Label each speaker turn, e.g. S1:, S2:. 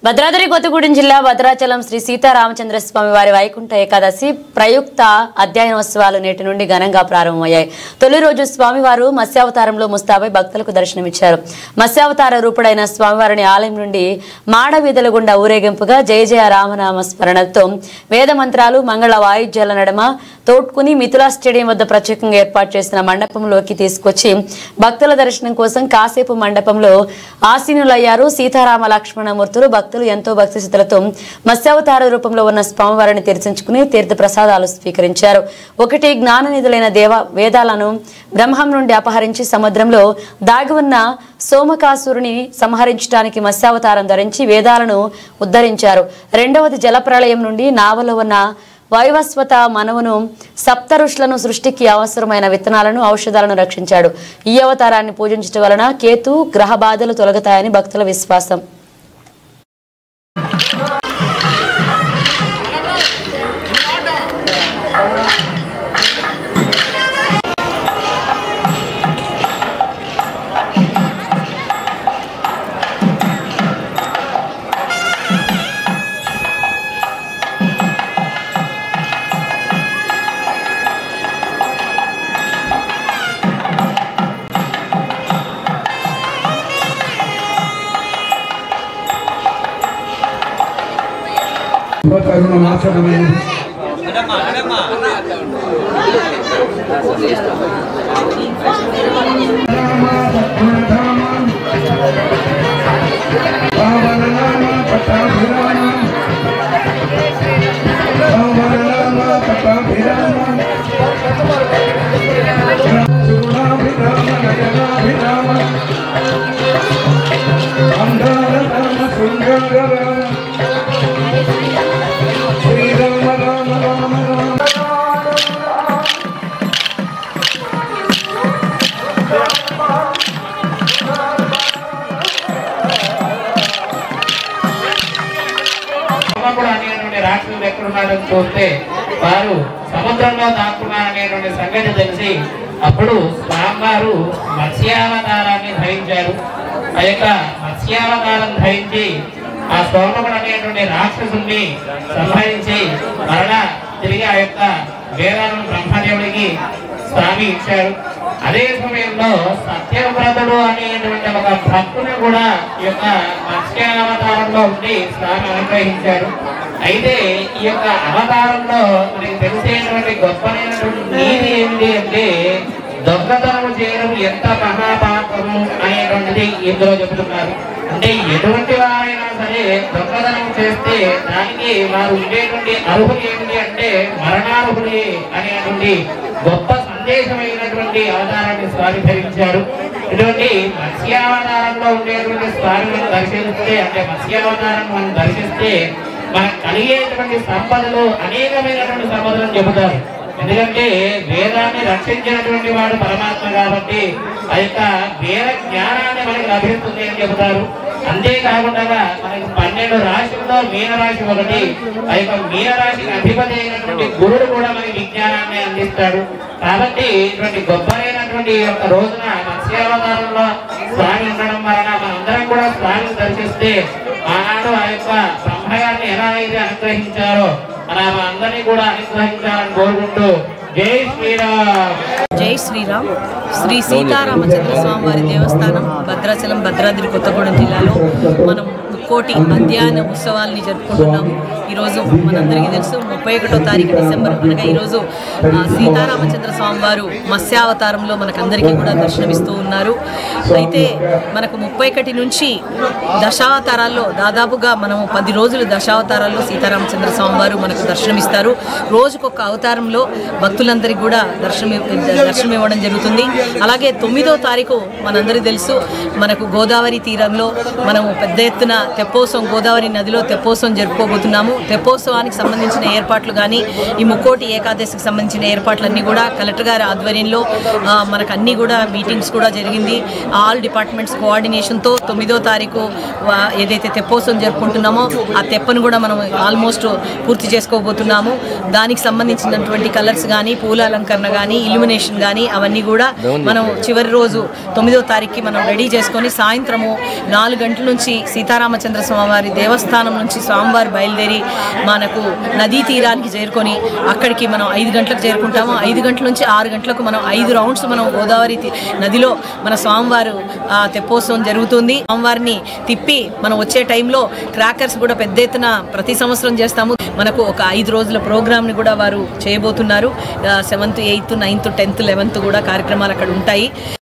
S1: భద్రాద్రి కొత్తగూడెం జిల్లా భద్రాచలం శ్రీ సీతారామచంద్ర స్వామి వారి వైకుంఠ ఏకాదశి ప్రయుక్త అధ్యయనోత్సవాలు నేటి నుండి ఘనంగా ప్రారంభమయ్యాయి. తొలి రోజు స్వామివారు మత్స్యావతారంలో ముస్తాబై భక్తులకు దర్శనమిచ్చారు. మత్స్యావతార రూపుడైన స్వామివారిని ఆలయం నుండి మాడవీధుల గుండా ఊరేగింపుగా జయ జయ రామనామ స్మరణతో వేద మంత్రాలు మంగళ వాయిద్యాల నడమ తోడ్కుని మిథులా స్టేడియం వద్ద ప్రత్యేకంగా ఏర్పాటు చేసిన మండపంలోకి తీసుకొచ్చి భక్తుల దర్శనం కోసం కాసేపు మండపంలో ఆసీనులయ్యారు. సీతారామ లక్ష్మణమూర్తులు భక్తులు ఎంతో భక్తి శ్రద్ధలతో మత్స్యావతార రూపంలో ఉన్న స్వామివారిని దర్శించుకుని తీర్థ ప్రసాదాలు స్వీకరించారు. ఒకటి జ్ఞాననిధులైన వేదాలను బ్రహ్మం నుండి అపహరించి సముద్రంలో దాగి ఉన్న సోమకాసురుని సంహరించడానికి మత్స్యావతారం ధరించి వేదాలను ఉద్ధరించారు. రెండవది జలప్రళయం నుండి నావలో ఉన్న వైవస్వత మనవును సప్త ఋషులను సృష్టికి అవసరమైన విత్తనాలను ఔషధాలను రక్షించాడు. ఈ అవతారాన్ని పూజించడం వలన కేతు గ్రహ బాధలు తొలగుతాయని భక్తుల విశ్వాసం.
S2: రాక్షసులు ఎక్కడున్నారని చూస్తే వారు సముద్రంలో దాక్కున్నారనేటువంటి సంగతి తెలిసి అప్పుడు స్వామివారు మత్స్యావతారాన్ని ధరించారు. ఆ యొక్క మత్స్యావతారం ధరించి ఆ సోమకుడు అనేటువంటి రాక్షసుని సంహరించి మరలా తిరిగి ఆ యొక్క వేదాలను బ్రహ్మదేవుడికి స్వామి ఇచ్చారు. అదే సమయంలో సత్యవ్రతుడు అనేటువంటి ఒక భక్తుని కూడా ఈ యొక్క మత్స్యావతారంలో ఉండి స్వామి అనుగ్రహించారు. అయితే ఈ యొక్క అవతారంలో మనకి తెలిసేటువంటి గొప్పనైనటువంటి నీతి ఏమిటి అంటే దొంగతనం చేయడం ఎంత మహాపాపము అనేటువంటిది ఇందులో చెబుతున్నారు. అంటే ఎటువంటి వారైనా సరే దొంగతనం చేస్తే దానికి వారు ఉండేటువంటి అర్హులు ఏమిటి అంటే మరణార్హులే అనేటువంటి గొప్ప సందేశమైనటువంటి అవతారాన్ని స్వామి ధరించారు. ఇటువంటి మత్స్యావతారంలో ఉండేటువంటి స్వామిని దర్శిస్తే అంటే మత్స్యావతారం మనం దర్శిస్తే మనకు కలిగేటువంటి సంపదలు అనేకమైనటువంటి సంపదలను చెబుతారు. ఎందుకంటే వేదాన్ని రక్షించినటువంటి వాడు పరమాత్మ కాబట్టి ఆ యొక్క వేద జ్ఞానాన్ని మనకి లభిస్తుంది అని చెబుతారు. అంతేకాకుండా మనకి 12 రాశుల్లో మీనరాశి ఒకటి. ఆ యొక్క మీనరాశికి అధిపతి అయినటువంటి గురుడు కూడా మనకి విజ్ఞానాన్ని అందిస్తాడు. కాబట్టి ఇటువంటి గొప్పైనటువంటి యొక్క రోజున మత్స్యావతారంలో స్వామి ఉండడం వలన మనందరం కూడా స్వామిని దర్శిస్తే ఆనాడు ఆ యొక్క బ్రహ్మగారిని ఎలా అయితే అనుగ్రహించారో మన అందరినీ కూడా అనుగ్రహించాలని కోరుకుంటూ జై శ్రీరామ్.
S3: జై శ్రీరామ్. శ్రీ సీతారామచంద్ర స్వామి వారి దేవస్థానం భద్రాచలం భద్రాద్రి కొత్తగూడెం జిల్లాలో మనం కోటి అధ్యయన ఉత్సవాలని జరుపుకుంటున్నాము. ఈరోజు మనందరికీ తెలుసు 31వ తారీఖు డిసెంబర్ అనగా ఈరోజు సీతారామచంద్ర స్వామి వారు మత్స్యావతారంలో మనకందరికీ కూడా దర్శనమిస్తూ ఉన్నారు. అయితే మనకు 31 నుంచి దశావతారాల్లో దాదాపుగా మనము 10 రోజులు దశావతారాల్లో సీతారామచంద్ర స్వామి వారు మనకు దర్శనమిస్తారు. రోజుకొక అవతారంలో భక్తులందరికీ కూడా దర్శనం ఇవ్వడం జరుగుతుంది. అలాగే 9వ తారీఖు మనందరికీ తెలుసు మనకు గోదావరి తీరంలో మనము పెద్ద ఎత్తున తెప్పోత్సవం గోదావరి నదిలో తెప్పోత్సవం జరుపుకోబోతున్నాము. తెప్పోత్సవానికి సంబంధించిన ఏర్పాట్లు కానీ ఈ ముక్కోటి ఏకాదశికి సంబంధించిన ఏర్పాట్లన్నీ కూడా కలెక్టర్ గారి ఆధ్వర్యంలో మనకు అన్నీ కూడా మీటింగ్స్ కూడా జరిగింది. ఆల్ డిపార్ట్మెంట్స్ కోఆర్డినేషన్తో 9వ తారీఖు ఏదైతే తెప్పోత్సవం జరుపుకుంటున్నామో ఆ తెప్పను కూడా మనం ఆల్మోస్ట్ పూర్తి చేసుకోబోతున్నాము. దానికి సంబంధించినటువంటి కలర్స్ కానీ పూల అలంకరణ కానీ ఇల్యూమినేషన్ కానీ అవన్నీ కూడా మనం చివరి రోజు 9వ తారీఖుకి మనం రెడీ చేసుకొని సాయంత్రము 4 గంటల నుంచి సీతారామచంద్ర సీతారామచంద్ర స్వామివారి దేవస్థానం నుంచి స్వామివారి బయలుదేరి మనకు నదీ తీరానికి చేరుకొని అక్కడికి మనం 5 గంటలకు చేరుకుంటాము. 5 గంటల నుంచి 6 గంటలకు మనం 5 రౌండ్స్ మనం గోదావరి నదిలో మన స్వామివారు తెప్పోత్సవం జరుగుతుంది. స్వామివారిని తిప్పి మనం వచ్చే టైంలో క్రాకర్స్ కూడా పెద్ద ఎత్తున ప్రతి సంవత్సరం చేస్తాము. మనకు ఒక 5 రోజుల ప్రోగ్రామ్ని కూడా వారు చేయబోతున్నారు. 7th, 8th, 9th, 10th, 11th కూడా కార్యక్రమాలు అక్కడ ఉంటాయి.